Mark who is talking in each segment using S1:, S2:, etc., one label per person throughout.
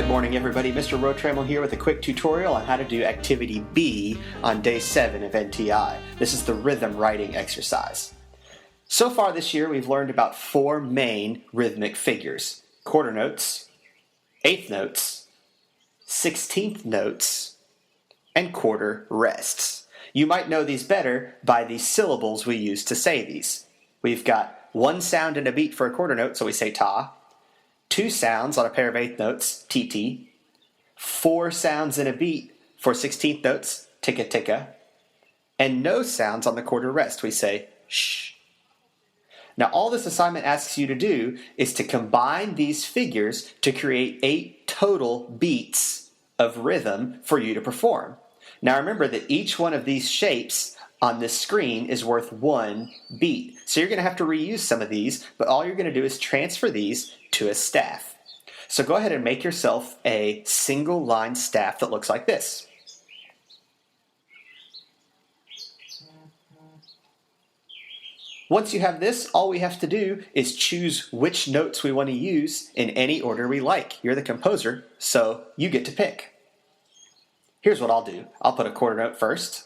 S1: Good morning, everybody. Mr. Rotrammel here with a quick tutorial on how to do Activity B on Day 7 of NTI. This is the rhythm writing exercise. So far this year, we've learned about 4 main rhythmic figures: quarter notes, eighth notes, 16th notes, and quarter rests. You might know these better by the syllables we use to say these. We've got one sound and a beat for a quarter note, so we say ta. 2 sounds on a pair of eighth notes, TT. 4 sounds and a beat for 16th notes, ticka ticka. And no sounds on the quarter rest, we say shh. Now all this assignment asks you to do is to combine these figures to create 8 total beats of rhythm for you to perform. Now remember that each one of these shapes on this screen is worth 1 beat. So you're going to have to reuse some of these, but all you're going to do is transfer these to a staff. So go ahead and make yourself a single line staff that looks like this. Once you have this, all we have to do is choose which notes we want to use in any order we like. You're the composer, so you get to pick. Here's what I'll do. I'll put a quarter note first.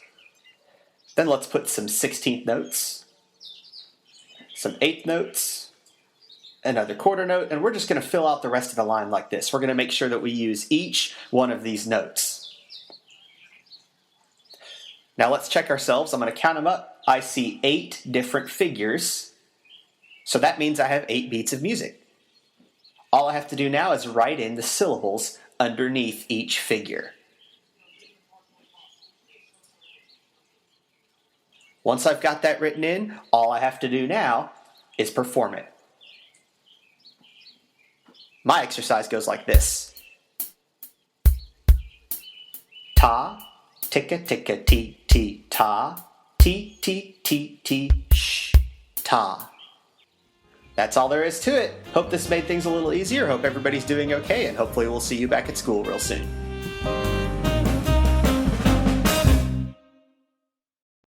S1: Then let's put some 16th notes, some eighth notes, another quarter note, and we're just going to fill out the rest of the line like this. We're going to make sure that we use each one of these notes. Now let's check ourselves. I'm going to count them up. I see 8 different figures, so that means I have 8 beats of music. All I have to do now is write in the syllables underneath each figure. Once I've got that written in, all I have to do now is perform it. My exercise goes like this. Ta, ticka ticka ti ti ta, ti ti ti ti sh, ta. That's all there is to it. Hope this made things a little easier. Hope everybody's doing okay, and hopefully we'll see you back at school real soon.